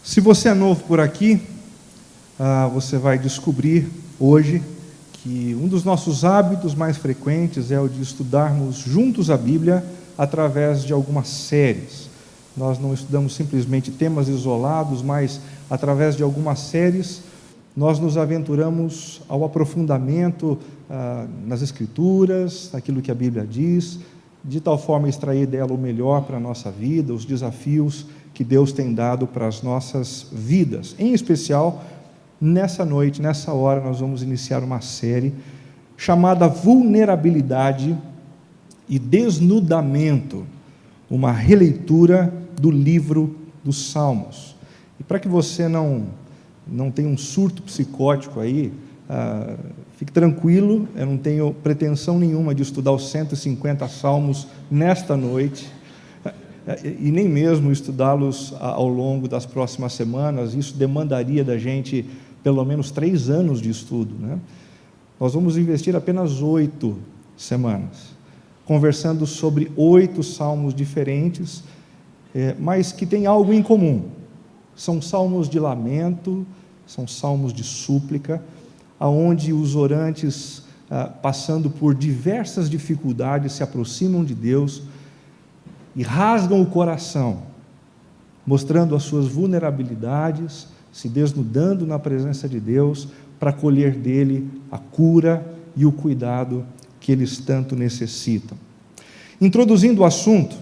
Se você é novo por aqui, você vai descobrir hoje que um dos nossos hábitos mais frequentes é o de estudarmos juntos a Bíblia através de algumas séries. Nós não estudamos simplesmente temas isolados, mas através de algumas séries nós nos aventuramos ao aprofundamento nas Escrituras, naquilo que a Bíblia diz, de tal forma extrair dela o melhor para a nossa vida, os desafios que Deus tem dado para as nossas vidas. Em especial, nessa noite, nessa hora, nós vamos iniciar uma série chamada Vulnerabilidade e Desnudamento, uma releitura do livro dos Salmos. E para que você não tenha um surto psicótico aí, fique tranquilo, eu não tenho pretensão nenhuma de estudar os 150 salmos nesta noite, e nem mesmo estudá-los ao longo das próximas semanas. Isso demandaria da gente pelo menos 3 anos de estudo, né? Nós vamos investir apenas 8 semanas, conversando sobre 8 salmos diferentes, mas que têm algo em comum. São salmos de lamento, são salmos de súplica, aonde os orantes, passando por diversas dificuldades, se aproximam de Deus e rasgam o coração, mostrando as suas vulnerabilidades, se desnudando na presença de Deus, para colher dele a cura e o cuidado que eles tanto necessitam. Introduzindo o assunto,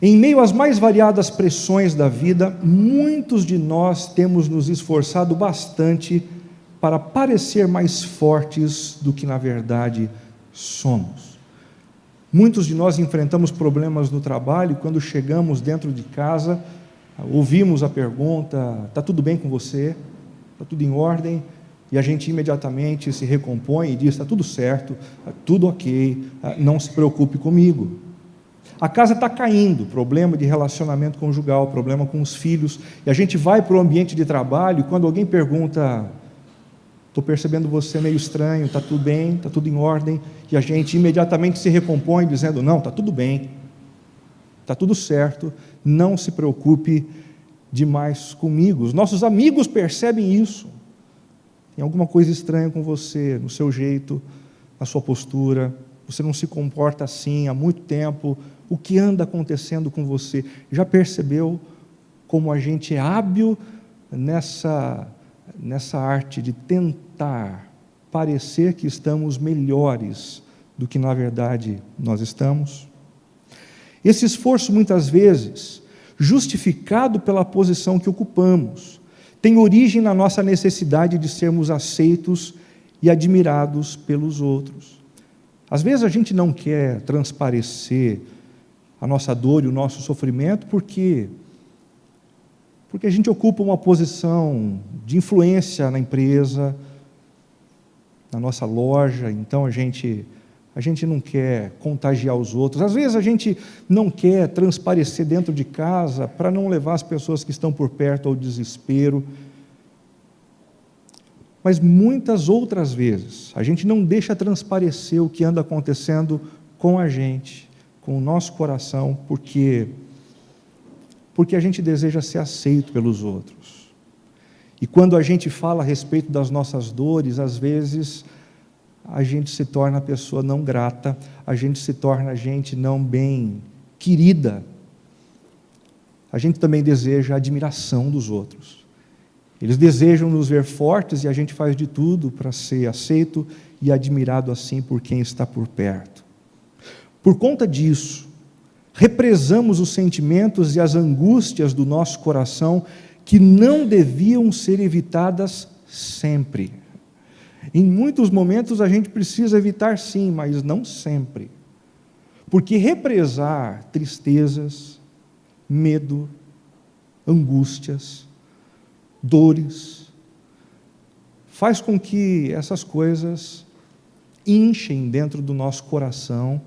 em meio às mais variadas pressões da vida, muitos de nós temos nos esforçado bastante para parecer mais fortes do que na verdade somos. Muitos de nós enfrentamos problemas no trabalho, e quando chegamos dentro de casa, ouvimos a pergunta: está tudo bem com você? Está tudo em ordem? E a gente imediatamente se recompõe e diz: está tudo certo, tudo ok, não se preocupe comigo. A casa está caindo, problema de relacionamento conjugal, problema com os filhos, e a gente vai para o ambiente de trabalho, e quando alguém pergunta: estou percebendo você meio estranho, está tudo bem, está tudo em ordem, e a gente imediatamente se recompõe dizendo: não, está tudo bem, está tudo certo, não se preocupe demais comigo. Os nossos amigos percebem isso. Tem alguma coisa estranha com você, no seu jeito, na sua postura, você não se comporta assim há muito tempo. O que anda acontecendo com você? Já percebeu como a gente é hábil nessa arte de tentar parecer que estamos melhores do que na verdade nós estamos? Esse esforço, muitas vezes, justificado pela posição que ocupamos, tem origem na nossa necessidade de sermos aceitos e admirados pelos outros. Às vezes a gente não quer transparecer a nossa dor e o nosso sofrimento porque a gente ocupa uma posição de influência na empresa, na nossa loja, então a gente não quer contagiar os outros. Às vezes a gente não quer transparecer dentro de casa para não levar as pessoas que estão por perto ao desespero. Mas muitas outras vezes a gente não deixa transparecer o que anda acontecendo com a gente, com o nosso coração, porque a gente deseja ser aceito pelos outros. E quando a gente fala a respeito das nossas dores, às vezes a gente se torna a pessoa não grata, a gente se torna a gente não bem querida. A gente também deseja a admiração dos outros. Eles desejam nos ver fortes e a gente faz de tudo para ser aceito e admirado assim por quem está por perto. Por conta disso, represamos os sentimentos e as angústias do nosso coração que não deviam ser evitadas sempre. Em muitos momentos a gente precisa evitar sim, mas não sempre. Porque represar tristezas, medo, angústias, dores, faz com que essas coisas inchem dentro do nosso coração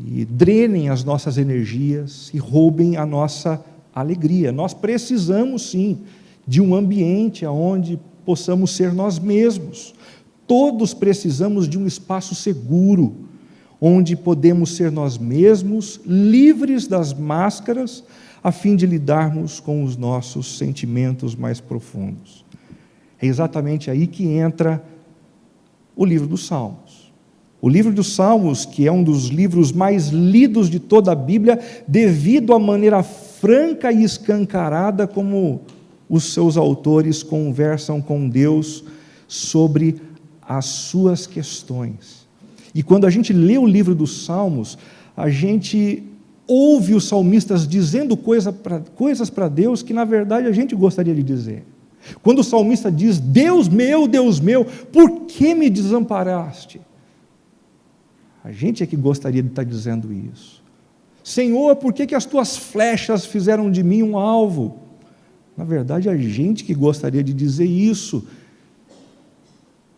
e drenem as nossas energias e roubem a nossa alegria. Nós precisamos sim de um ambiente onde possamos ser nós mesmos. Todos precisamos de um espaço seguro, onde podemos ser nós mesmos, livres das máscaras, a fim de lidarmos com os nossos sentimentos mais profundos. É exatamente aí que entra o livro dos Salmos. O livro dos Salmos, que é um dos livros mais lidos de toda a Bíblia, devido à maneira franca e escancarada como os seus autores conversam com Deus sobre as suas questões. E quando a gente lê o livro dos Salmos, a gente ouve os salmistas dizendo coisas para Deus que, na verdade, a gente gostaria de dizer. Quando o salmista diz: Deus meu, por que me desamparaste? A gente é que gostaria de estar dizendo isso. Senhor, por que as tuas flechas fizeram de mim um alvo? Na verdade, a gente que gostaria de dizer isso.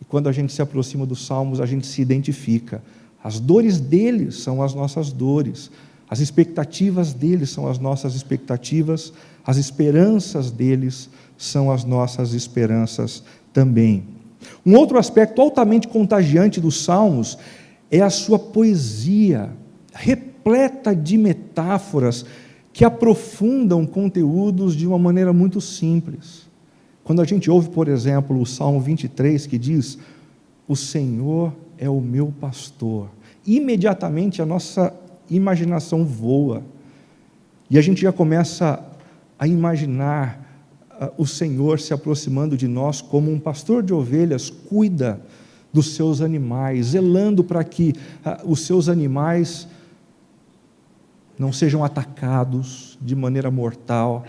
E quando a gente se aproxima dos Salmos, a gente se identifica. As dores deles são as nossas dores. As expectativas deles são as nossas expectativas. As esperanças deles são as nossas esperanças também. Um outro aspecto altamente contagiante dos Salmos é a sua poesia, repleta de metáforas que aprofundam conteúdos de uma maneira muito simples. Quando a gente ouve, por exemplo, o Salmo 23, que diz: o Senhor é o meu pastor, imediatamente a nossa imaginação voa, e a gente já começa a imaginar o Senhor se aproximando de nós como um pastor de ovelhas cuida dos seus animais, zelando para que os seus animais não sejam atacados de maneira mortal,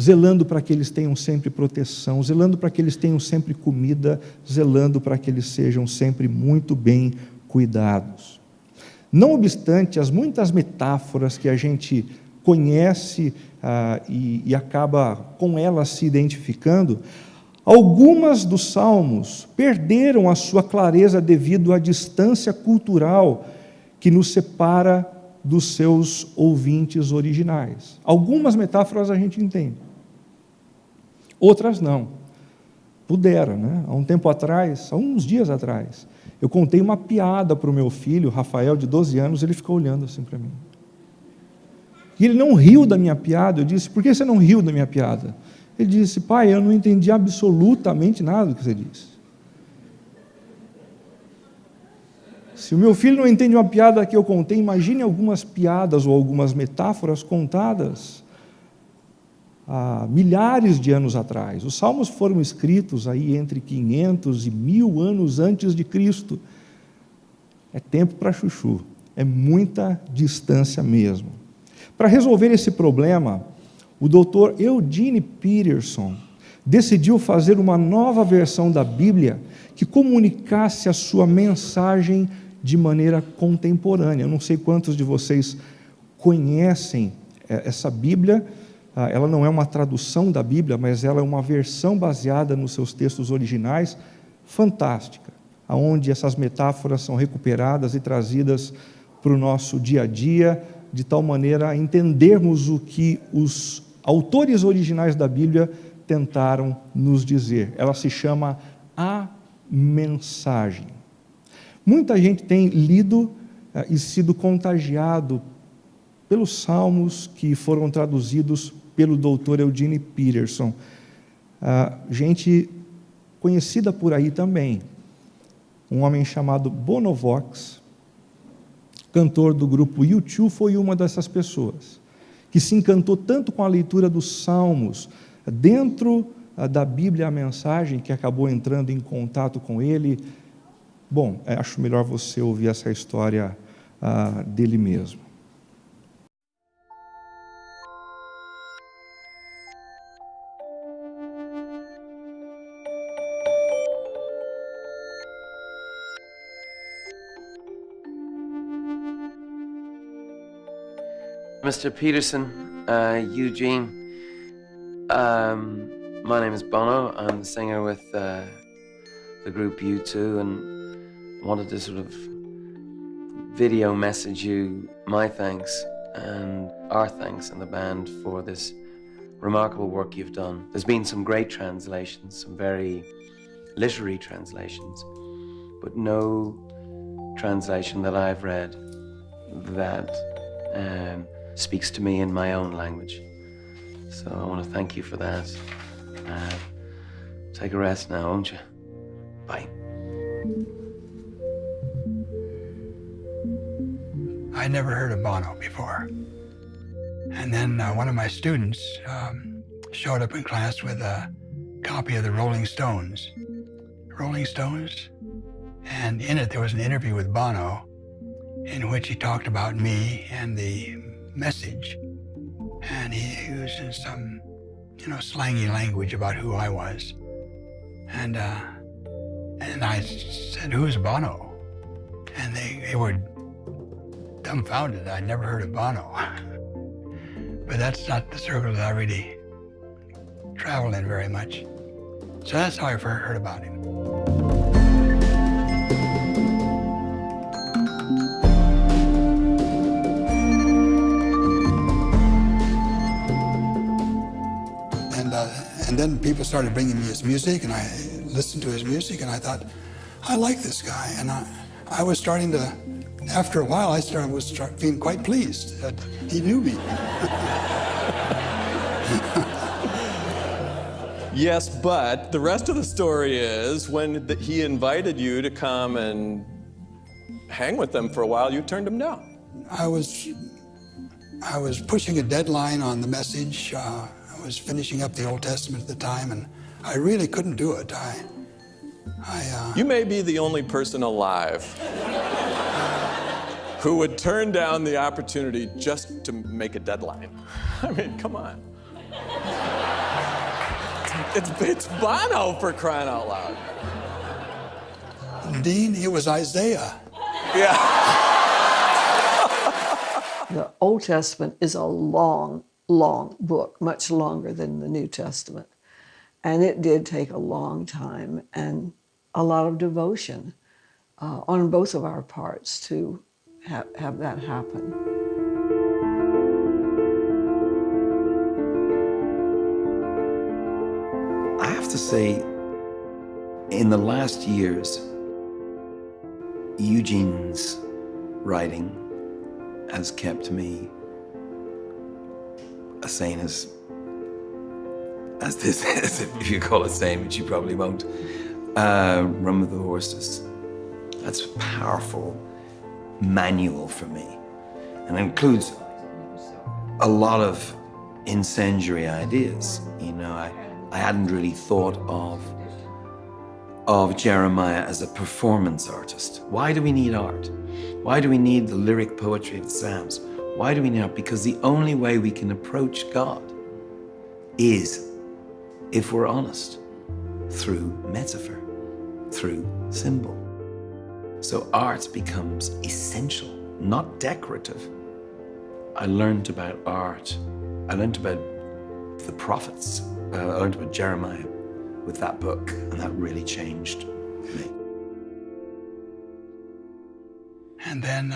zelando para que eles tenham sempre proteção, zelando para que eles tenham sempre comida, zelando para que eles sejam sempre muito bem cuidados. Não obstante as muitas metáforas que a gente conhece e acaba com elas se identificando, algumas dos salmos perderam a sua clareza devido à distância cultural que nos separa dos seus ouvintes originais. Algumas metáforas a gente entende, outras não. Pudera, né? Há um tempo atrás, há uns dias atrás, eu contei uma piada para o meu filho, Rafael, de 12 anos, ele ficou olhando assim para mim. E ele não riu da minha piada. Eu disse: por que você não riu da minha piada? Ele disse: pai, eu não entendi absolutamente nada do que você disse. Se o meu filho não entende uma piada que eu contei, imagine algumas piadas ou algumas metáforas contadas há milhares de anos atrás. Os salmos foram escritos aí entre 500 e 1000 anos antes de Cristo. É tempo para chuchu, é muita distância mesmo. Para resolver esse problema, o Dr. Eugene Peterson decidiu fazer uma nova versão da Bíblia que comunicasse a sua mensagem de maneira contemporânea. Eu não sei quantos de vocês conhecem essa Bíblia. Ela não é uma tradução da Bíblia, mas ela é uma versão baseada nos seus textos originais, fantástica, onde essas metáforas são recuperadas e trazidas para o nosso dia a dia, de tal maneira a entendermos o que os autores originais da Bíblia tentaram nos dizer. Ela se chama A Mensagem. Muita gente tem lido e sido contagiado pelos salmos que foram traduzidos pelo Dr. Eugene Peterson. Gente conhecida por aí também. Um homem chamado Bono Vox, cantor do grupo U2, foi uma dessas pessoas, que se encantou tanto com a leitura dos salmos, dentro da Bíblia, a mensagem, que acabou entrando em contato com ele. Bom, acho melhor você ouvir essa história dele mesmo. Mr. Peterson, Eugene, my name is Bono. I'm the singer with the group U2, and wanted to sort of video message you my thanks and our thanks in the band for this remarkable work you've done. There's been some great translations, some very literary translations, but no translation that I've read that speaks to me in my own language. So I want to thank you for that. Take a rest now, won't you? Bye. I never heard of Bono before. And then one of my students showed up in class with a copy of the Rolling Stones. Rolling Stones? And in it, there was an interview with Bono in which he talked about me and the message. And he used in some, slangy language about who I was. And I said, "Who's Bono?" And they were dumbfounded. I'd never heard of Bono. But that's not the circle that I really travel in very much. So that's how I first heard about him. And then people started bringing me his music, and I listened to his music, and I thought, I like this guy. And I was starting to, after a while, I was feeling quite pleased that he knew me. Yes, but the rest of the story is when he invited you to come and hang with them for a while, you turned him down. I was pushing a deadline on the message. I was finishing up the Old Testament at the time, and I really couldn't do it. You may be the only person alive who would turn down the opportunity just to make a deadline. I mean, come on. It's Bono, for crying out loud. Dean, it was Isaiah. Yeah. The Old Testament is a long, long book, much longer than the New Testament. And it did take a long time and a lot of devotion on both of our parts to have that happen. I have to say, in the last years, Eugene's writing has kept me as sane as this, if you call it sane, which you probably won't. Run with the Horses. That's a powerful manual for me, and it includes a lot of incendiary ideas. I hadn't really thought of Jeremiah as a performance artist. Why do we need art? Why do we need the lyric poetry of the Psalms? Why do we need art? Because the only way we can approach God is, if we're honest, through metaphor, through symbol. So art becomes essential, not decorative. I learned about art. I learned about the prophets. I learned about Jeremiah with that book, and that really changed me. And then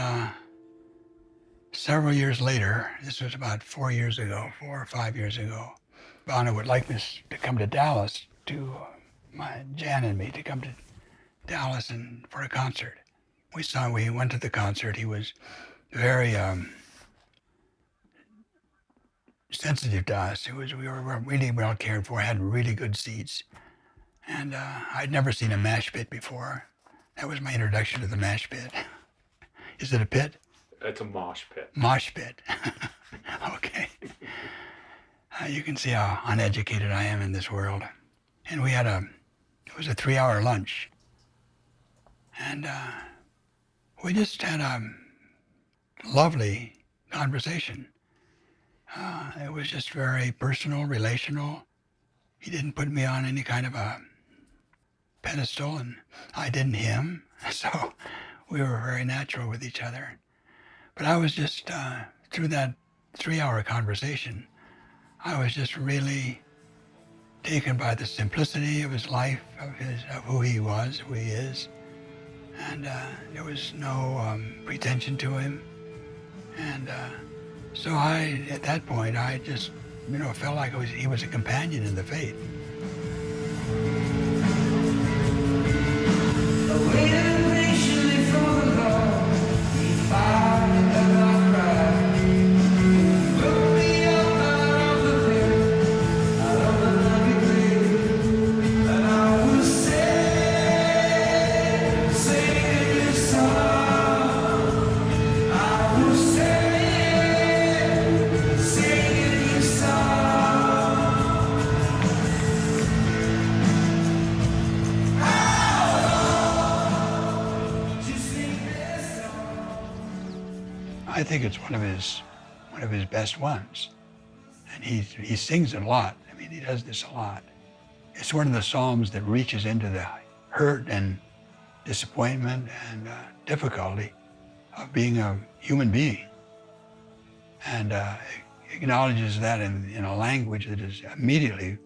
several years later, this was about 4 or 5 years ago, Bono would like me to come to Dallas, Jan and me, to come to Dallas for a concert. We went to the concert. He was very sensitive to us. We were really well cared for, had really good seats. And I'd never seen a mash pit before. That was my introduction to the mash pit. Is it a pit? It's a mosh pit. Mosh pit. Okay. You can see how uneducated I am in this world. And we had it was a 3-hour lunch. And we just had a lovely conversation. It was just very personal, relational. He didn't put me on any kind of a pedestal, and I didn't him. So we were very natural with each other. But I was just, through that 3-hour conversation, I was just really taken by the simplicity of his life, of who he was, who he is. And there was no pretension to him. And so at that point, I just, felt like he was a companion in the faith. I waited patiently for the Lord. I think it's one of his best ones. And he sings it a lot. I mean, he does this a lot. It's one of the Psalms that reaches into the hurt and disappointment and difficulty of being a human being. And acknowledges that in a language that is immediately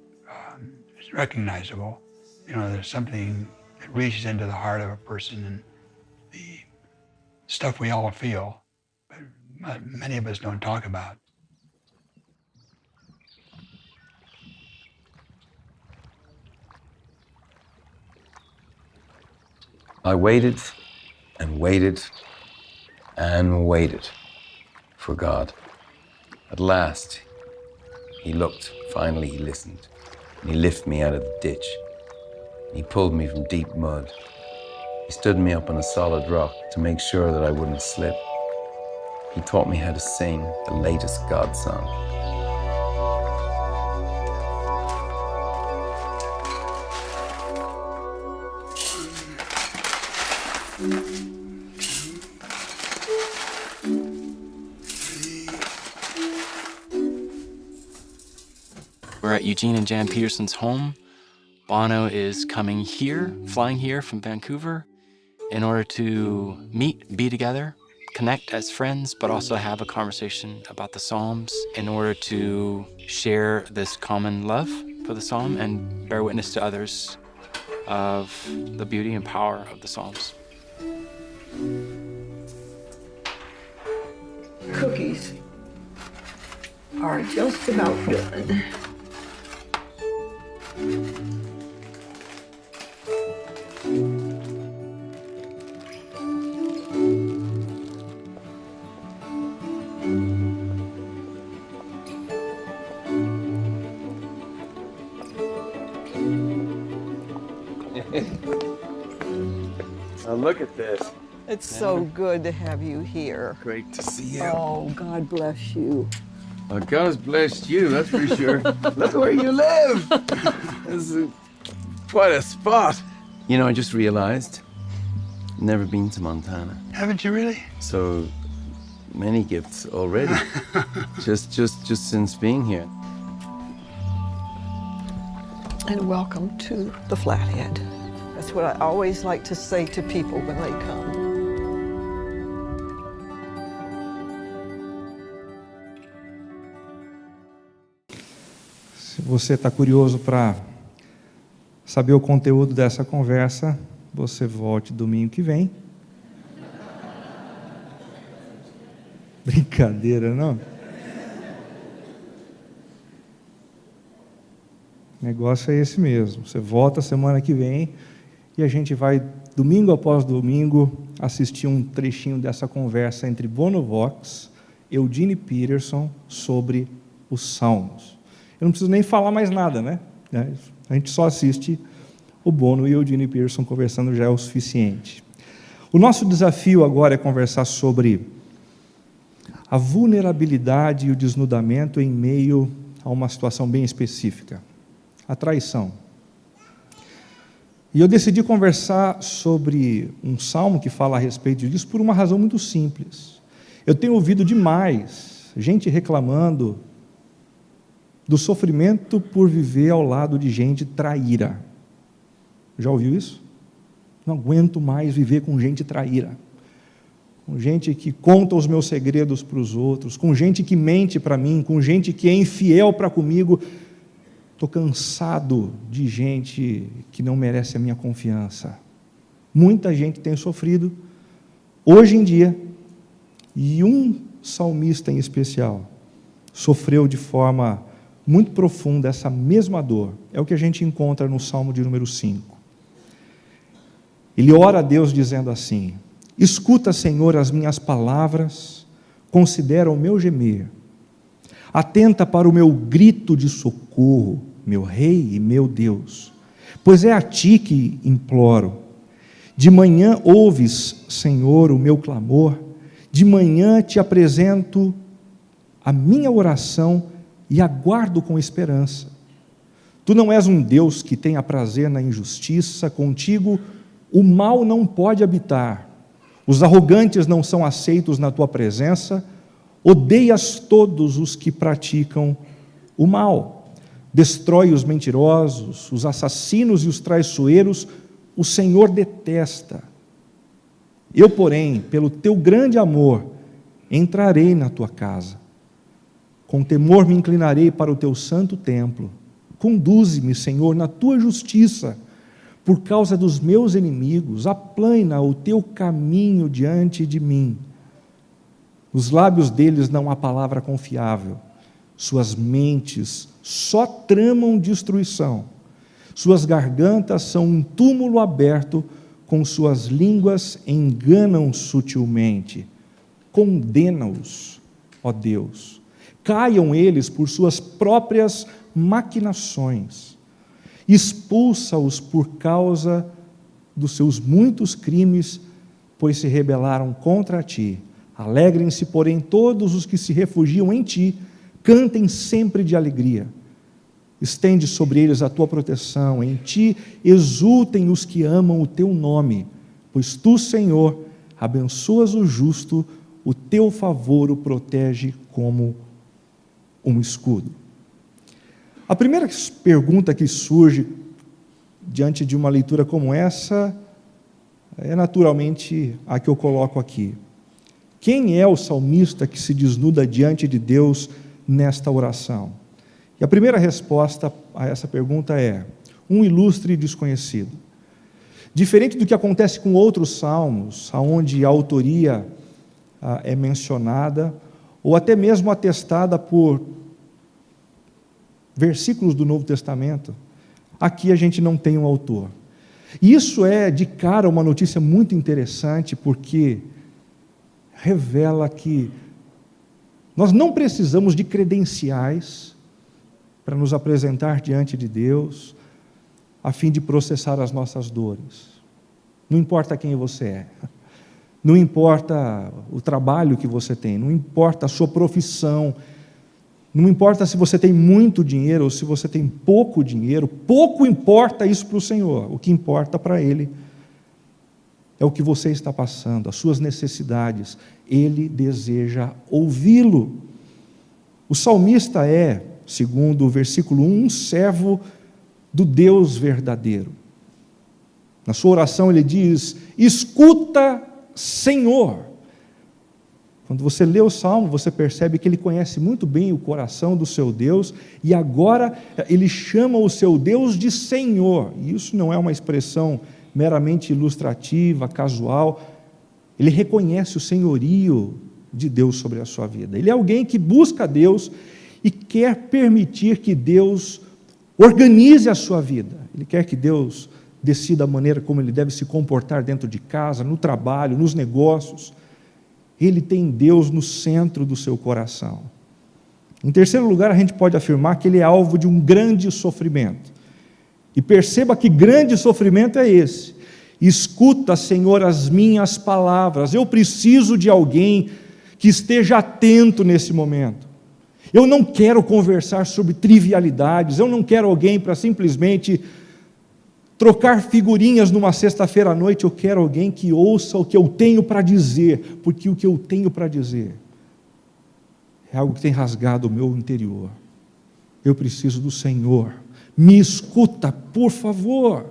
recognizable. You know, there's something that reaches into the heart of a person and the stuff we all feel, but many of us don't talk about. I waited and waited and waited for God. At last, he looked, finally he listened, and he lifted me out of the ditch. He pulled me from deep mud. He stood me up on a solid rock to make sure that I wouldn't slip. He taught me how to sing the latest God song. We're at Eugene and Jan Peterson's home. Bono is coming here, flying here from Vancouver in order to meet, be together, connect as friends, but also have a conversation about the Psalms in order to share this common love for the Psalm and bear witness to others of the beauty and power of the Psalms. Cookies are just about done. Now look at this. It's so good to have you here. Great to see you. Oh, God bless you. Well, God's blessed you, that's for sure. Look where you live. This is quite a spot. You know, I just realized, never been to Montana. Haven't you really? So many gifts already. just since being here. And welcome to the Flathead. That's what I always like to say to people when they come. Se você está curioso para saber o conteúdo dessa conversa, você volte domingo que vem. Brincadeira, não? O negócio é esse mesmo. Você volta semana que vem e a gente vai, domingo após domingo, assistir um trechinho dessa conversa entre Bono Vox e Eugene Peterson sobre os Salmos. Eu não preciso nem falar mais nada, né? A gente só assiste o Bono e o Eugene Peterson conversando, já é o suficiente. O nosso desafio agora é conversar sobre a vulnerabilidade e o desnudamento em meio a uma situação bem específica, a traição. E eu decidi conversar sobre um salmo que fala a respeito disso por uma razão muito simples. Eu tenho ouvido demais gente reclamando do sofrimento por viver ao lado de gente traíra. Já ouviu isso? Não aguento mais viver com gente traíra. Com gente que conta os meus segredos para os outros, com gente que mente para mim, com gente que é infiel para comigo. Estou cansado de gente que não merece a minha confiança. Muita gente tem sofrido hoje em dia, e um salmista em especial sofreu de forma muito profunda essa mesma dor. É o que a gente encontra no Salmo de número 5. Ele ora a Deus dizendo assim: escuta, Senhor, as minhas palavras, considera o meu gemer, atenta para o meu grito de socorro, meu Rei e meu Deus, pois é a Ti que imploro. De manhã ouves, Senhor, o meu clamor, de manhã te apresento a minha oração e aguardo com esperança. Tu não és um Deus que tenha prazer na injustiça, contigo o mal não pode habitar. Os arrogantes não são aceitos na tua presença. Odeias todos os que praticam o mal. Destrói os mentirosos, os assassinos e os traiçoeiros, o Senhor detesta. Eu, porém, pelo teu grande amor, entrarei na tua casa. Com temor me inclinarei para o teu santo templo. Conduze-me, Senhor, na tua justiça, por causa dos meus inimigos. Aplana o teu caminho diante de mim. Nos lábios deles não há palavra confiável. Suas mentes só tramam destruição. Suas gargantas são um túmulo aberto, com suas línguas enganam sutilmente. Condena-os, ó Deus. Caiam eles por suas próprias maquinações. Expulsa-os por causa dos seus muitos crimes, pois se rebelaram contra ti. Alegrem-se, porém, todos os que se refugiam em ti, cantem sempre de alegria. Estende sobre eles a tua proteção, em ti exultem os que amam o teu nome, pois tu, Senhor, abençoas o justo, o teu favor o protege como um escudo. A primeira pergunta que surge diante de uma leitura como essa é naturalmente a que eu coloco aqui. Quem é o salmista que se desnuda diante de Deus nesta oração? E a primeira resposta a essa pergunta é: um ilustre desconhecido. Diferente do que acontece com outros salmos, onde a autoria é mencionada, ou até mesmo atestada por versículos do Novo Testamento, aqui a gente não tem um autor. E isso é, de cara, uma notícia muito interessante, porque revela que nós não precisamos de credenciais para nos apresentar diante de Deus, a fim de processar as nossas dores. Não importa quem você é, não importa o trabalho que você tem, não importa a sua profissão, não importa se você tem muito dinheiro ou se você tem pouco dinheiro, pouco importa isso para o Senhor. O que importa para Ele é o que você está passando, as suas necessidades. Ele deseja ouvi-lo. O salmista é, segundo o versículo 1, um servo do Deus verdadeiro. Na sua oração ele diz: escuta, Senhor. Quando você lê o Salmo, você percebe que ele conhece muito bem o coração do seu Deus, e agora ele chama o seu Deus de Senhor. E isso não é uma expressão meramente ilustrativa, casual. Ele reconhece o senhorio de Deus sobre a sua vida. Ele é alguém que busca Deus e quer permitir que Deus organize a sua vida. Ele quer que Deus decida a maneira como ele deve se comportar dentro de casa, no trabalho, nos negócios. Ele tem Deus no centro do seu coração. Em terceiro lugar, a gente pode afirmar que ele é alvo de um grande sofrimento. E perceba que grande sofrimento é esse. Escuta, Senhor, as minhas palavras. Eu preciso de alguém que esteja atento nesse momento. Eu não quero conversar sobre trivialidades, eu não quero alguém para simplesmente trocar figurinhas numa sexta-feira à noite. Eu quero alguém que ouça o que eu tenho para dizer, porque o que eu tenho para dizer é algo que tem rasgado o meu interior. Eu preciso do Senhor. Me escuta, por favor.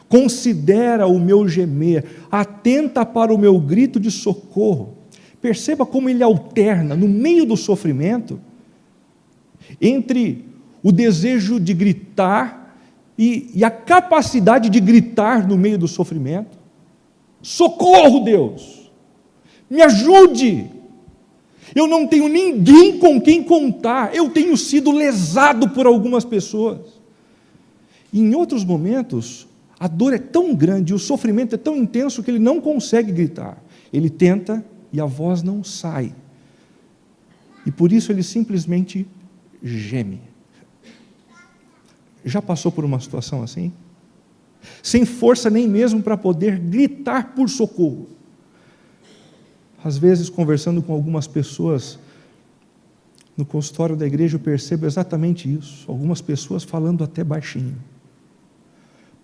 Considera o meu gemer, atenta para o meu grito de socorro. Perceba como ele alterna, no meio do sofrimento, entre o desejo de gritar e a capacidade de gritar no meio do sofrimento. Socorro, Deus! Me ajude! Eu não tenho ninguém com quem contar. Eu tenho sido lesado por algumas pessoas. E em outros momentos, a dor é tão grande, o sofrimento é tão intenso que ele não consegue gritar. Ele tenta e a voz não sai. E por isso ele simplesmente geme. Já passou por uma situação assim? Sem força nem mesmo para poder gritar por socorro. Às vezes, conversando com algumas pessoas no consultório da igreja, eu percebo exatamente isso. Algumas pessoas falando até baixinho,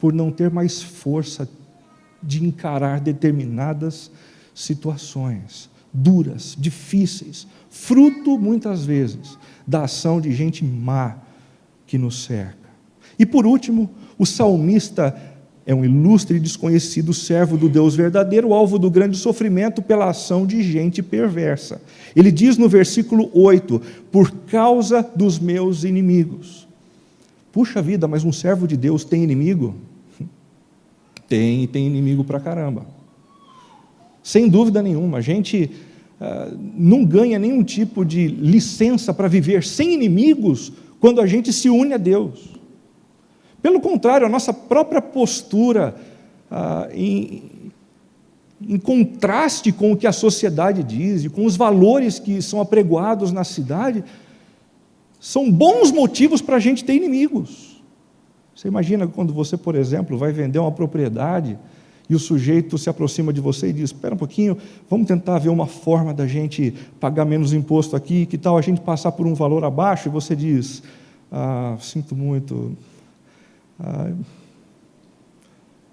por não ter mais força de encarar determinadas situações duras, difíceis, fruto, muitas vezes, da ação de gente má que nos cerca. E por último, o salmista é um ilustre e desconhecido servo do Deus verdadeiro, alvo do grande sofrimento pela ação de gente perversa. Ele diz no versículo 8, por causa dos meus inimigos. Puxa vida, mas um servo de Deus tem inimigo? Tem inimigo pra caramba. Sem dúvida nenhuma, a gente não ganha nenhum tipo de licença para viver sem inimigos quando a gente se une a Deus. Pelo contrário, a nossa própria postura em contraste com o que a sociedade diz e com os valores que são apregoados na cidade, são bons motivos para a gente ter inimigos. Você imagina quando você, por exemplo, vai vender uma propriedade e o sujeito se aproxima de você e diz, espera um pouquinho, vamos tentar ver uma forma da gente pagar menos imposto aqui, que tal a gente passar por um valor abaixo? E você diz, sinto muito,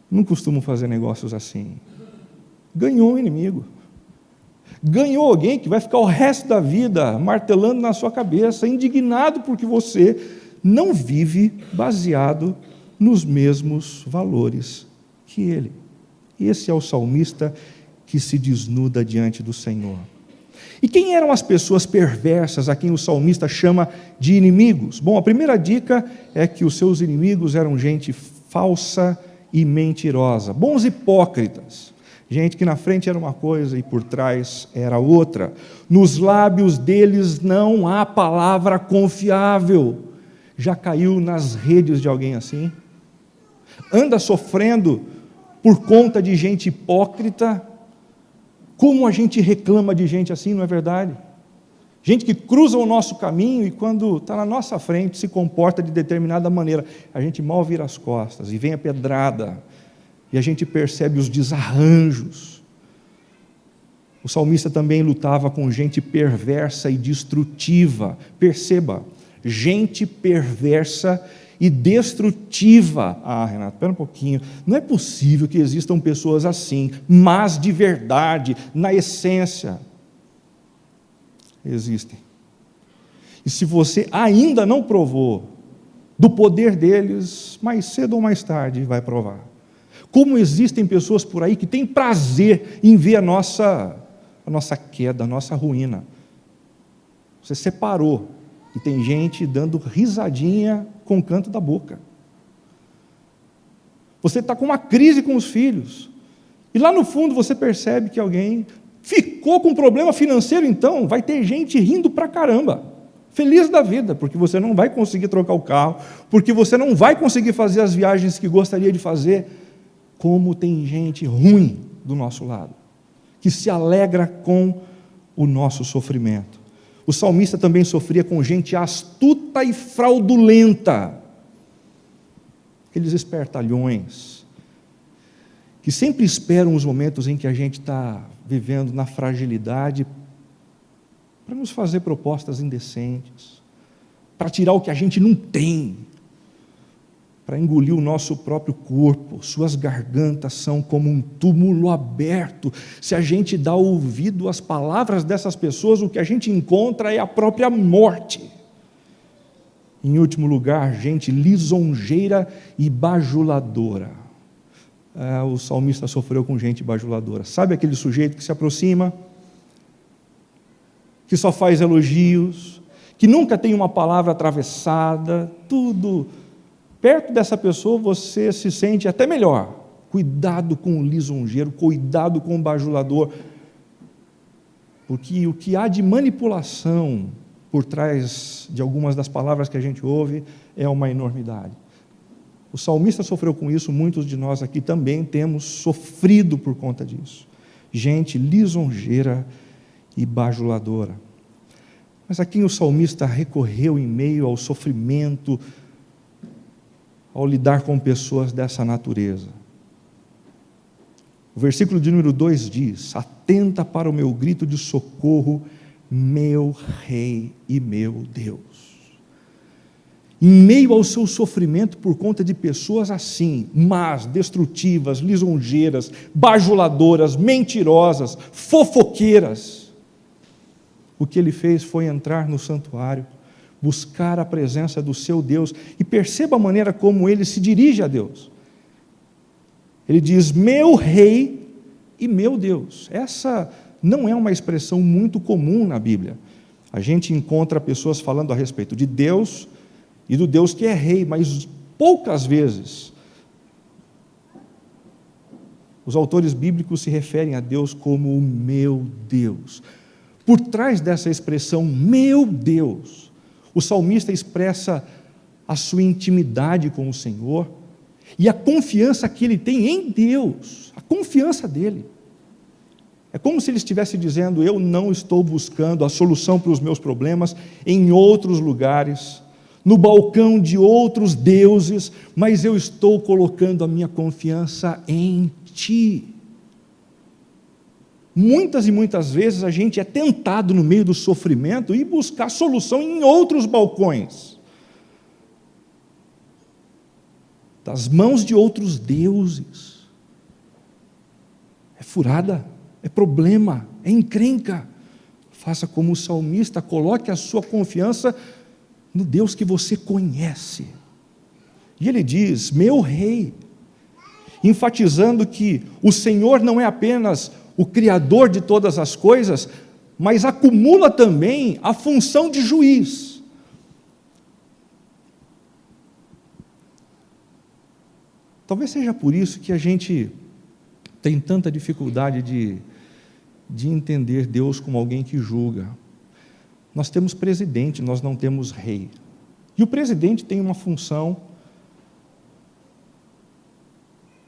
não costumo fazer negócios assim. Ganhou um inimigo. Ganhou alguém que vai ficar o resto da vida martelando na sua cabeça, indignado porque você não vive baseado nos mesmos valores que ele. Esse é o salmista que se desnuda diante do Senhor. E quem eram as pessoas perversas a quem o salmista chama de inimigos? Bom, a primeira dica é que os seus inimigos eram gente falsa e mentirosa, bons hipócritas, gente que na frente era uma coisa e por trás era outra. Nos lábios deles não há palavra confiável. Já caiu nas redes de alguém assim? Anda sofrendo por conta de gente hipócrita? Como a gente reclama de gente assim, não é verdade? Gente que cruza o nosso caminho e quando está na nossa frente se comporta de determinada maneira. A gente mal vira as costas e vem a pedrada e a gente percebe os desarranjos. O salmista também lutava com gente perversa e destrutiva. Perceba, gente perversa e destrutiva. Renato, espera um pouquinho, não é possível que existam pessoas assim, mas de verdade, na essência, existem. E se você ainda não provou do poder deles, mais cedo ou mais tarde vai provar. Como existem pessoas por aí que têm prazer em ver a nossa queda, a nossa ruína. Você separou, e tem gente dando risadinha com o canto da boca. Você está com uma crise com os filhos, e lá no fundo você percebe que alguém ficou com problema financeiro, então vai ter gente rindo pra caramba, feliz da vida, porque você não vai conseguir trocar o carro, porque você não vai conseguir fazer as viagens que gostaria de fazer. Como tem gente ruim do nosso lado, que se alegra com o nosso sofrimento. O salmista também sofria com gente astuta e fraudulenta, aqueles espertalhões, que sempre esperam os momentos em que a gente está vivendo na fragilidade, para nos fazer propostas indecentes, para tirar o que a gente não tem, para engolir o nosso próprio corpo. Suas gargantas são como um túmulo aberto. Se a gente dá ouvido às palavras dessas pessoas, o que a gente encontra é a própria morte. Em último lugar, gente lisonjeira e bajuladora. O salmista sofreu com gente bajuladora. Sabe aquele sujeito que se aproxima, que só faz elogios, que nunca tem uma palavra atravessada, tudo. Perto dessa pessoa você se sente até melhor. Cuidado com o lisonjeiro, cuidado com o bajulador, porque o que há de manipulação por trás de algumas das palavras que a gente ouve é uma enormidade. O salmista sofreu com isso, muitos de nós aqui também temos sofrido por conta disso. Gente lisonjeira e bajuladora. Mas a quem o salmista recorreu em meio ao sofrimento, ao lidar com pessoas dessa natureza? O versículo de número 2 diz: atenta para o meu grito de socorro, meu Rei e meu Deus. em meio ao seu sofrimento por conta de pessoas assim, más, destrutivas, lisonjeiras, bajuladoras, mentirosas, fofoqueiras, o que ele fez foi entrar no santuário, buscar a presença do seu Deus, e perceba a maneira como ele se dirige a Deus. Ele diz: meu rei e meu Deus. Essa não é uma expressão muito comum na Bíblia. A gente encontra pessoas falando a respeito de Deus e do Deus que é rei, mas poucas vezes os autores bíblicos se referem a Deus como o meu Deus. Por trás dessa expressão, meu Deus, o salmista expressa a sua intimidade com o Senhor e a confiança que ele tem em Deus, a confiança dele. É como se ele estivesse dizendo: eu não estou buscando a solução para os meus problemas em outros lugares, no balcão de outros deuses, mas eu estou colocando a minha confiança em Ti. Muitas e muitas vezes a gente é tentado no meio do sofrimento e buscar solução em outros balcões, das mãos de outros deuses. É furada, é problema, é encrenca. Faça como o salmista, coloque a sua confiança no Deus que você conhece. E ele diz: meu rei, enfatizando que o Senhor não é apenas o Criador de todas as coisas, mas acumula também a função de juiz. Talvez seja por isso que a gente tem tanta dificuldade de entender Deus como alguém que julga. Nós temos presidente, nós não temos rei. E o presidente tem uma função,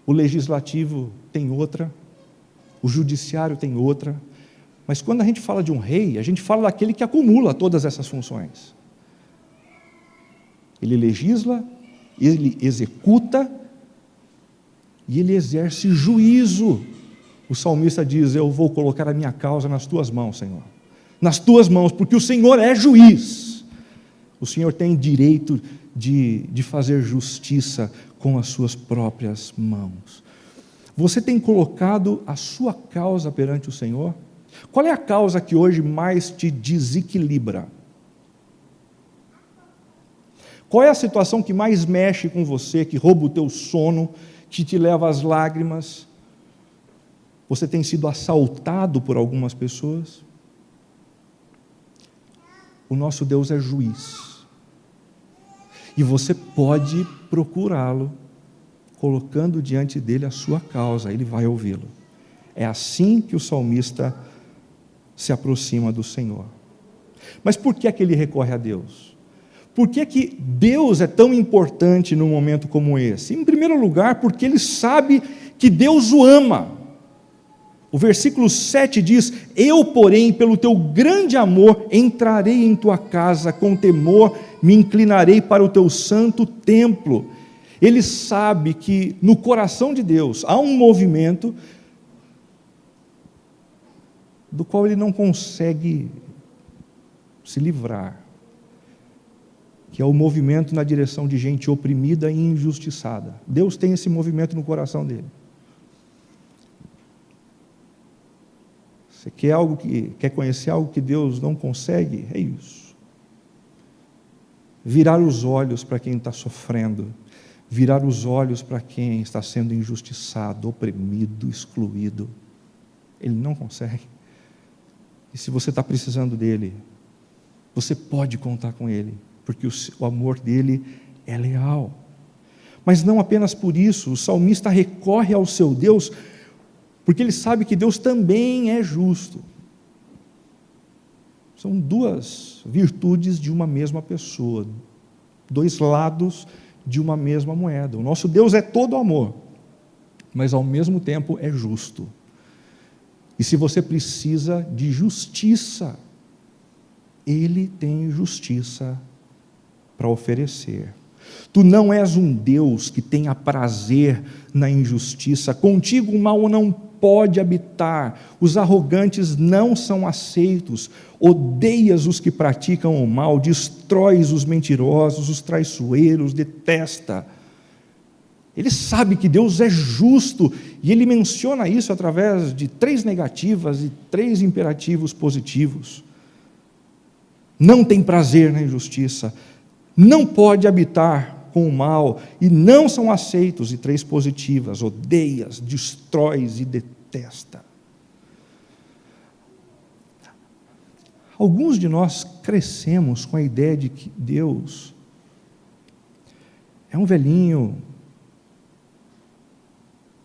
o legislativo tem outra, o judiciário tem outra, mas quando a gente fala de um rei, a gente fala daquele que acumula todas essas funções. Ele legisla, ele executa e ele exerce juízo. O salmista diz: eu vou colocar a minha causa nas tuas mãos, Senhor. Nas tuas mãos, porque o Senhor é juiz. O Senhor tem direito de fazer justiça com as suas próprias mãos. Você tem colocado a sua causa perante o Senhor? Qual é a causa que hoje mais te desequilibra? Qual é a situação que mais mexe com você, que rouba o teu sono, que te leva às lágrimas? Você tem sido assaltado por algumas pessoas? O nosso Deus é juiz. E você pode procurá-lo, colocando diante dele a sua causa, ele vai ouvi-lo. É assim que o salmista se aproxima do Senhor. Mas por que é que ele recorre a Deus? Por que é que Deus é tão importante num momento como esse? Em primeiro lugar, porque ele sabe que Deus o ama. O versículo 7 diz: eu, porém, pelo teu grande amor, entrarei em tua casa com temor, me inclinarei para o teu santo templo. Ele sabe que no coração de Deus há um movimento do qual ele não consegue se livrar, que é o movimento na direção de gente oprimida e injustiçada. Deus tem esse movimento no coração dele. Você quer conhecer algo que Deus não consegue? É isso. Virar os olhos para quem está sofrendo, virar os olhos para quem está sendo injustiçado, oprimido, excluído. Ele não consegue. E se você está precisando dele, você pode contar com ele, porque o amor dele é leal. Mas não apenas por isso, o salmista recorre ao seu Deus, porque ele sabe que Deus também é justo. São duas virtudes de uma mesma pessoa, dois lados de uma mesma moeda. O nosso Deus é todo amor, mas ao mesmo tempo é justo. E se você precisa de justiça, Ele tem justiça para oferecer. Tu não és um Deus que tenha prazer na injustiça. Contigo o mal não pode habitar. Os arrogantes não são aceitos. Odeias os que praticam o mal, destróis os mentirosos, os traiçoeiros, detesta. Ele sabe que Deus é justo, e ele menciona isso através de 3 negativas e 3 imperativos positivos. Não tem prazer na injustiça, não pode habitar com o mal, e não são aceitos, e 3 positivas: odeias, destróis e detesta. Alguns de nós crescemos com a ideia de que Deus é um velhinho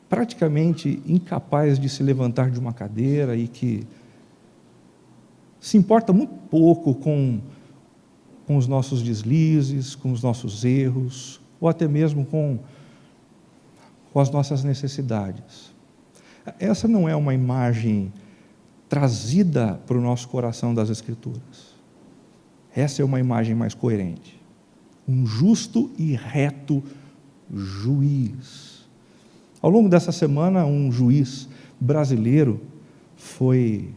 praticamente incapaz de se levantar de uma cadeira e que se importa muito pouco com os nossos deslizes, com os nossos erros, ou até mesmo com as nossas necessidades. Essa não é uma imagem trazida para o nosso coração das Escrituras. Essa é uma imagem mais coerente. Um justo e reto juiz. Ao longo dessa semana, um juiz brasileiro foi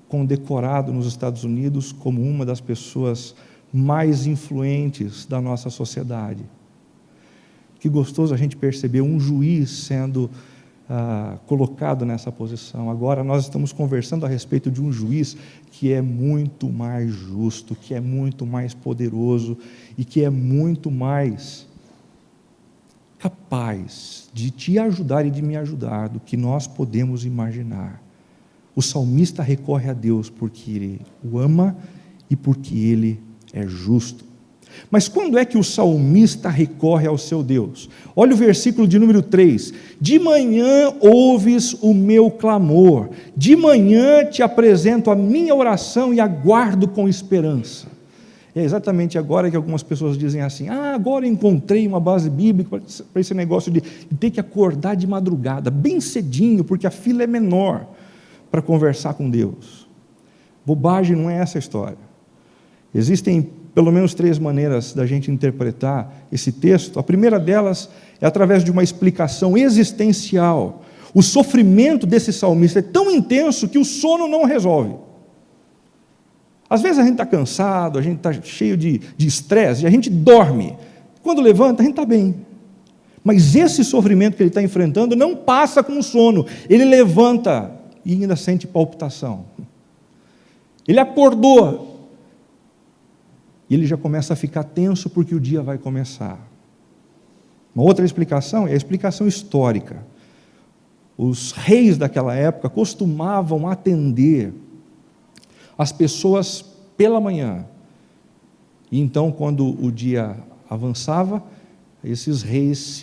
condecorado nos Estados Unidos como uma das pessoas mais influentes da nossa sociedade. Que gostoso a gente perceber um juiz sendo colocado nessa posição. Agora nós estamos conversando a respeito de um juiz que é muito mais justo, que é muito mais poderoso e que é muito mais capaz de te ajudar e de me ajudar do que nós podemos imaginar. O salmista recorre a Deus porque Ele o ama e porque Ele é justo. Mas quando é que o salmista recorre ao seu Deus? Olha o versículo de número 3. De manhã ouves o meu clamor, de manhã te apresento a minha oração e aguardo com esperança. É exatamente agora que algumas pessoas dizem assim: agora encontrei uma base bíblica para esse negócio de ter que acordar de madrugada, bem cedinho, porque a fila é menor para conversar com Deus. Bobagem, não é essa a história. Existem pelo menos 3 maneiras da gente interpretar esse texto. A primeira delas é através de uma explicação existencial. O sofrimento desse salmista é tão intenso que o sono não resolve. Às vezes a gente está cansado, a gente está cheio de estresse, e a gente dorme. Quando levanta, a gente está bem. Mas esse sofrimento que ele está enfrentando não passa com o sono. Ele levanta e ainda sente palpitação. Ele acordou e ele já começa a ficar tenso porque o dia vai começar. Uma outra explicação é a explicação histórica. Os reis daquela época costumavam atender as pessoas pela manhã. E então, quando o dia avançava, esses reis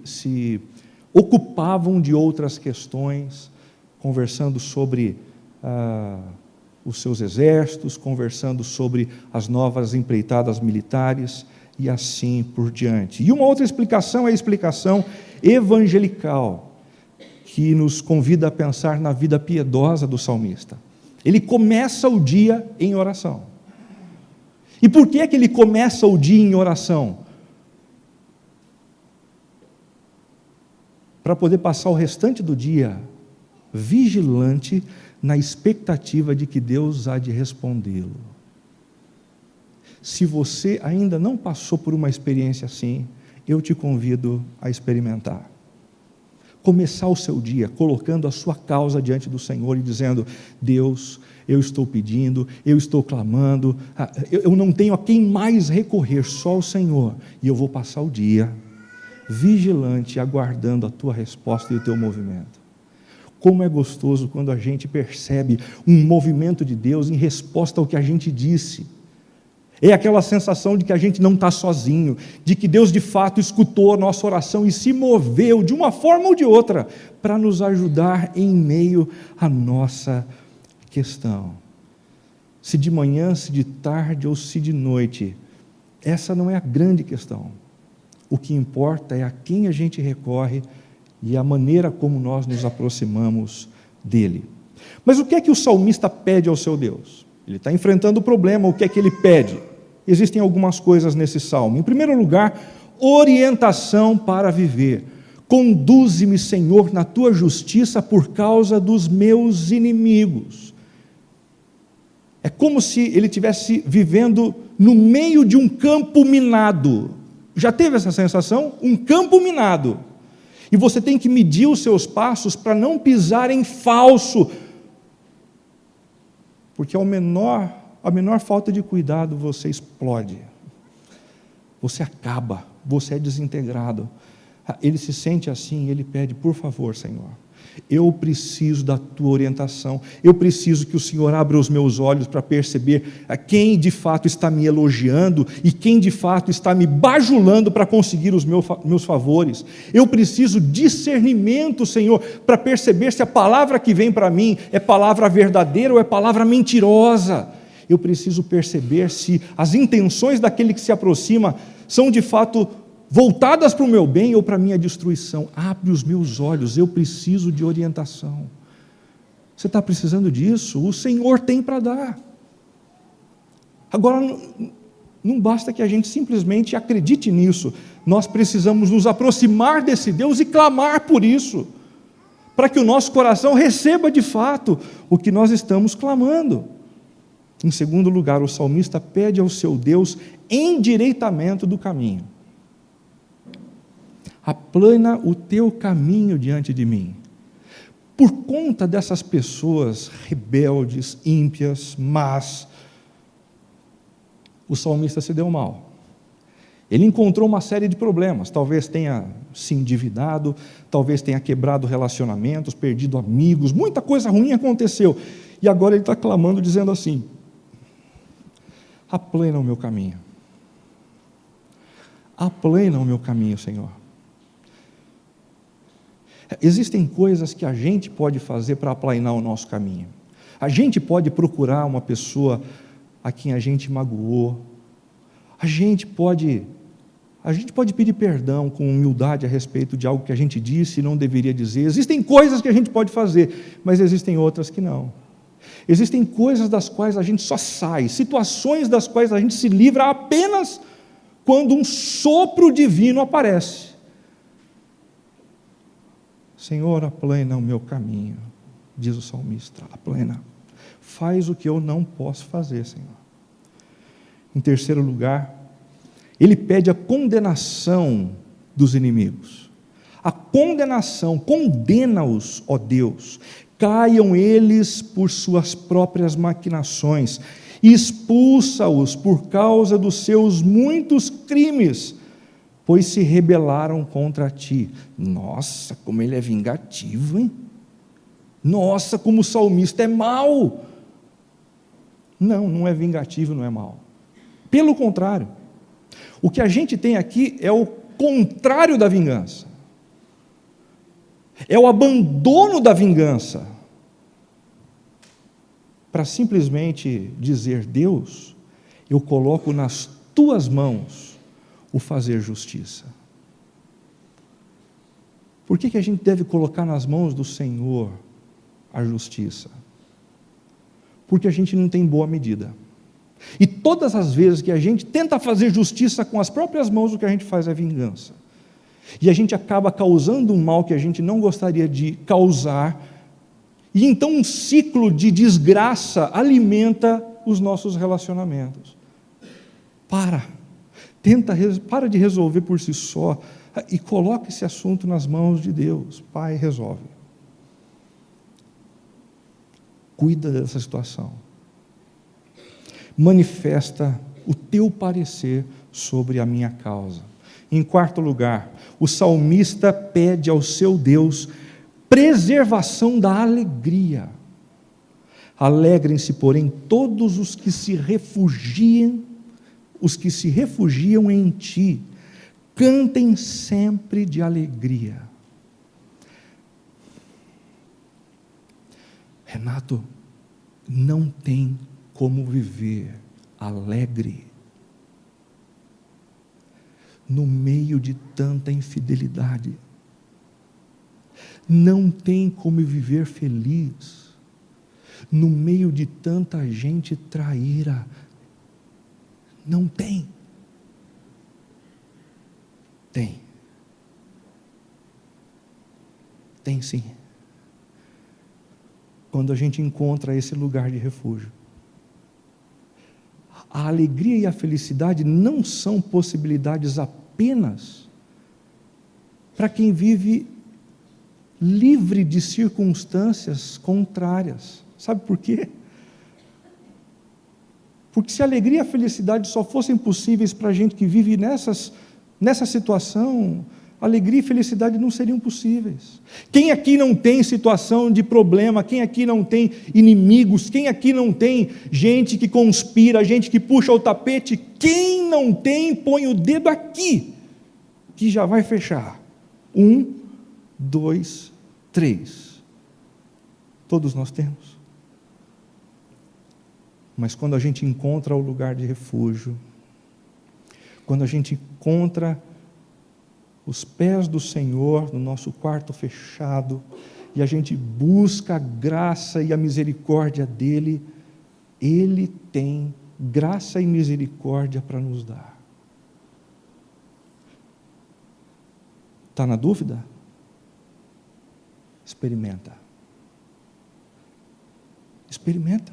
se ocupavam de outras questões, conversando sobre os seus exércitos, conversando sobre as novas empreitadas militares e assim por diante. E uma outra explicação é a explicação evangelical, que nos convida a pensar na vida piedosa do salmista. Ele começa o dia em oração. E por que ele começa o dia em oração? Para poder passar o restante do dia vigilante na expectativa de que Deus há de respondê-lo. Se você ainda não passou por uma experiência assim, eu te convido a experimentar. Começar o seu dia colocando a sua causa diante do Senhor e dizendo: Deus, eu estou pedindo, eu estou clamando, eu não tenho a quem mais recorrer, só o Senhor, e eu vou passar o dia vigilante, aguardando a tua resposta e o teu movimento. Como é gostoso quando a gente percebe um movimento de Deus em resposta ao que a gente disse. É aquela sensação de que a gente não está sozinho, de que Deus de fato escutou a nossa oração e se moveu de uma forma ou de outra para nos ajudar em meio à nossa questão. Se de manhã, se de tarde ou se de noite, essa não é a grande questão. O que importa é a quem a gente recorre e a maneira como nós nos aproximamos dele. Mas o que é que o salmista pede ao seu Deus? Ele está enfrentando o problema, o que é que ele pede? Existem algumas coisas nesse salmo. Em primeiro lugar, orientação para viver. Conduze-me, Senhor, na tua justiça por causa dos meus inimigos. É como se ele estivesse vivendo no meio de um campo minado. Já teve essa sensação? Um campo minado. E você tem que medir os seus passos para não pisar em falso. Porque a menor falta de cuidado você explode. Você acaba, você é desintegrado. Ele se sente assim, ele pede, por favor, Senhor, eu preciso da tua orientação, eu preciso que o Senhor abra os meus olhos para perceber quem de fato está me elogiando e quem de fato está me bajulando para conseguir os meus favores. Eu preciso discernimento, Senhor, para perceber se a palavra que vem para mim é palavra verdadeira ou é palavra mentirosa. Eu preciso perceber se as intenções daquele que se aproxima são de fato voltadas para o meu bem ou para a minha destruição. Abre os meus olhos, eu preciso de orientação. Você está precisando disso? O Senhor tem para dar. Agora, não basta que a gente simplesmente acredite nisso, nós precisamos nos aproximar desse Deus e clamar por isso, para que o nosso coração receba de fato o que nós estamos clamando. Em segundo lugar, o salmista pede ao seu Deus endireitamento do caminho. Aplana o teu caminho diante de mim. Por conta dessas pessoas rebeldes, ímpias, más, o salmista se deu mal. Ele encontrou uma série de problemas, talvez tenha se endividado, talvez tenha quebrado relacionamentos, perdido amigos, muita coisa ruim aconteceu. E agora ele está clamando, dizendo assim: aplana o meu caminho. Aplana o meu caminho, Senhor. Existem coisas que a gente pode fazer para aplanar o nosso caminho. A gente pode procurar uma pessoa a quem a gente magoou. A gente pode pedir perdão com humildade a respeito de algo que a gente disse e não deveria dizer. Existem coisas que a gente pode fazer, mas existem outras que não. Existem coisas das quais a gente só sai, situações das quais a gente se livra apenas quando um sopro divino aparece. Senhor, aplana o meu caminho, diz o salmista, aplana. Faz o que eu não posso fazer, Senhor. Em terceiro lugar, ele pede a condenação dos inimigos. A condenação, condena-os, ó Deus, caiam eles por suas próprias maquinações, expulsa-os por causa dos seus muitos crimes, pois se rebelaram contra ti. Nossa, como ele é vingativo, hein? Nossa, como o salmista é mau. Não, não é vingativo, não é mau. Pelo contrário, o que a gente tem aqui é o contrário da vingança. É o abandono da vingança. Para simplesmente dizer: Deus, eu coloco nas tuas mãos o fazer justiça. Por que a gente deve colocar nas mãos do Senhor a justiça? Porque a gente não tem boa medida. E todas as vezes que a gente tenta fazer justiça com as próprias mãos, o que a gente faz é vingança. E a gente acaba causando um mal que a gente não gostaria de causar, e então um ciclo de desgraça alimenta os nossos relacionamentos. Para de resolver por si só e coloca esse assunto nas mãos de Deus. Pai, resolve. Cuida dessa situação. Manifesta o teu parecer sobre a minha causa. Em quarto lugar, o salmista pede ao seu Deus preservação da alegria. Alegrem-se, porém, todos os que se refugiam em ti, cantem sempre de alegria. Renato, não tem como viver alegre no meio de tanta infidelidade. Não tem como viver feliz no meio de tanta gente traíra. Não tem. Tem. Tem sim. Quando a gente encontra esse lugar de refúgio. A alegria e a felicidade não são possibilidades apenas para quem vive livre de circunstâncias contrárias. Sabe por quê? Porque se a alegria e a felicidade só fossem possíveis para a gente que vive nessa situação, alegria e felicidade não seriam possíveis. Quem aqui não tem situação de problema? Quem aqui não tem inimigos? Quem aqui não tem gente que conspira, gente que puxa o tapete? Quem não tem, põe o dedo aqui, que já vai fechar. 1, 2, 3. Todos nós temos. Mas quando a gente encontra o lugar de refúgio, quando a gente encontra os pés do Senhor no nosso quarto fechado, e a gente busca a graça e a misericórdia dEle, Ele tem graça e misericórdia para nos dar. Está na dúvida? Experimenta. Experimenta.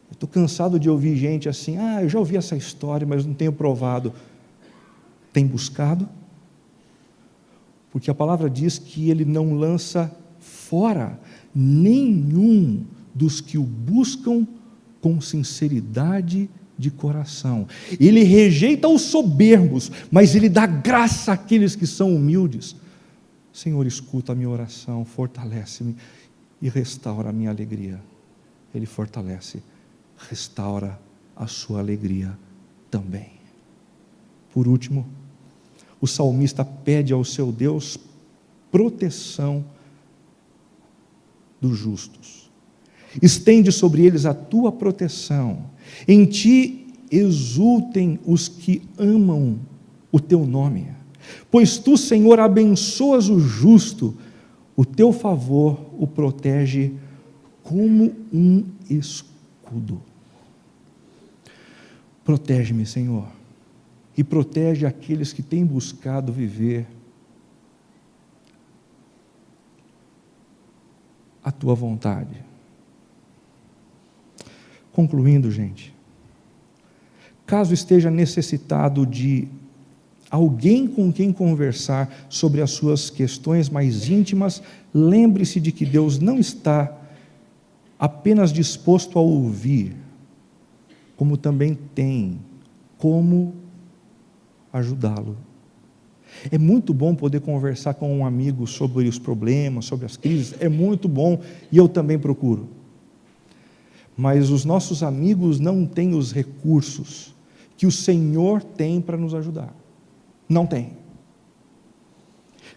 Estou cansado de ouvir gente assim, eu já ouvi essa história, mas não tenho provado. Tem buscado? Porque a palavra diz que Ele não lança fora nenhum dos que o buscam com sinceridade de coração. Ele rejeita os soberbos, mas Ele dá graça àqueles que são humildes. Senhor, escuta a minha oração, fortalece-me e restaura a minha alegria. Ele fortalece, restaura a sua alegria também. Por último, o salmista pede ao seu Deus proteção dos justos. Estende sobre eles a tua proteção. Em ti exultem os que amam o teu nome. Pois tu, Senhor, abençoas o justo, o teu favor o protege como um escudo. Protege-me, Senhor, e protege aqueles que têm buscado viver a tua vontade. Concluindo, gente, caso esteja necessitado de alguém com quem conversar sobre as suas questões mais íntimas, lembre-se de que Deus não está apenas disposto a ouvir, como também tem como ajudá-lo. É muito bom poder conversar com um amigo sobre os problemas, sobre as crises, é muito bom, e eu também procuro. Mas os nossos amigos não têm os recursos que o Senhor tem para nos ajudar. Não tem.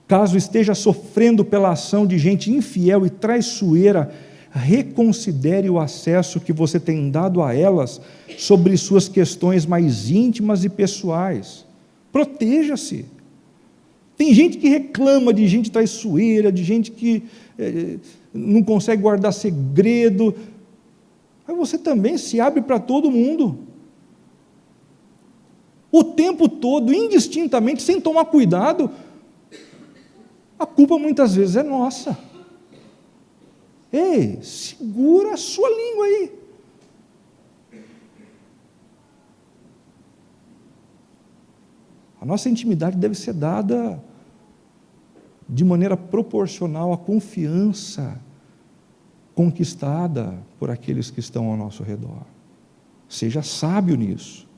Caso esteja sofrendo pela ação de gente infiel e traiçoeira, reconsidere o acesso que você tem dado a elas sobre suas questões mais íntimas e pessoais. Proteja-se. Tem gente que reclama de gente traiçoeira, de gente que não consegue guardar segredo, mas você também se abre para todo mundo. O tempo todo, indistintamente, sem tomar cuidado, a culpa muitas vezes é nossa. Ei, segura a sua língua aí. A nossa intimidade deve ser dada de maneira proporcional à confiança conquistada por aqueles que estão ao nosso redor. Seja sábio nisso.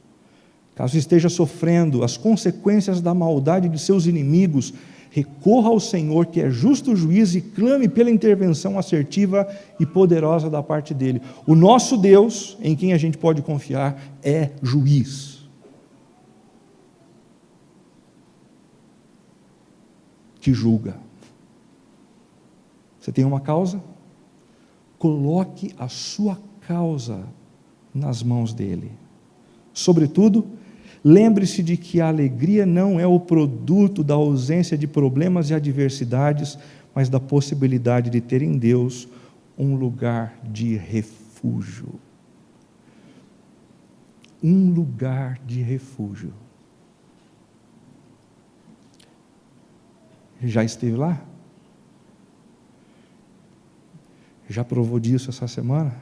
Caso esteja sofrendo as consequências da maldade de seus inimigos, recorra ao Senhor, que é justo juiz, e clame pela intervenção assertiva e poderosa da parte dele. O nosso Deus, em quem a gente pode confiar, é juiz. Que julga. Você tem uma causa? Coloque a sua causa nas mãos dele. Sobretudo, lembre-se de que a alegria não é o produto da ausência de problemas e adversidades, mas da possibilidade de ter em Deus um lugar de refúgio. Um lugar de refúgio. Já esteve lá? Já provou disso essa semana?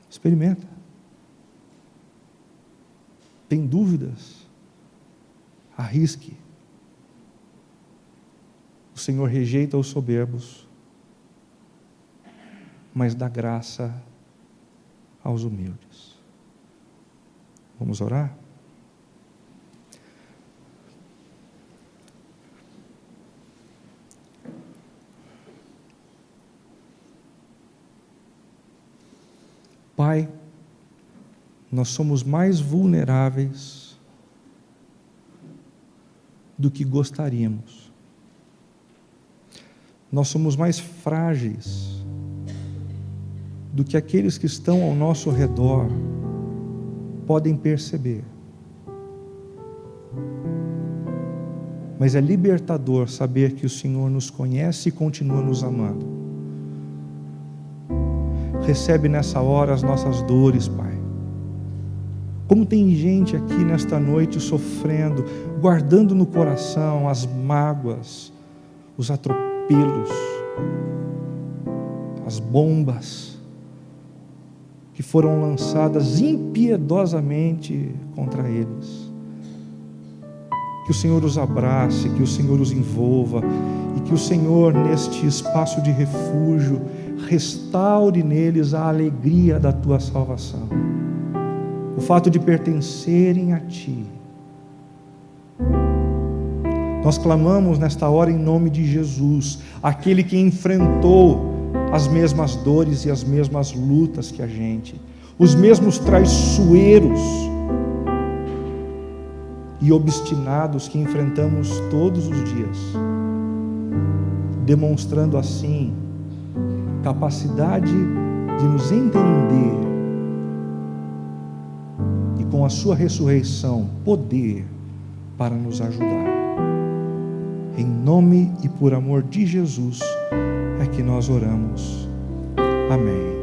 Experimenta. Tem dúvidas? Arrisque. O Senhor rejeita os soberbos, mas dá graça aos humildes. Vamos orar? Pai, nós somos mais vulneráveis do que gostaríamos. Nós somos mais frágeis do que aqueles que estão ao nosso redor podem perceber. Mas é libertador saber que o Senhor nos conhece e continua nos amando. Recebe nessa hora as nossas dores, Pai. Como tem gente aqui nesta noite sofrendo, guardando no coração as mágoas, os atropelos, as bombas que foram lançadas impiedosamente contra eles. Que o Senhor os abrace, que o Senhor os envolva e que o Senhor, neste espaço de refúgio, restaure neles a alegria da Tua salvação. O fato de pertencerem a Ti. Nós clamamos nesta hora em nome de Jesus, aquele que enfrentou as mesmas dores e as mesmas lutas que a gente, os mesmos traiçoeiros e obstinados que enfrentamos todos os dias, demonstrando assim capacidade de nos entender e com a sua ressurreição, poder para nos ajudar. Em nome e por amor de Jesus é que nós oramos. Amém.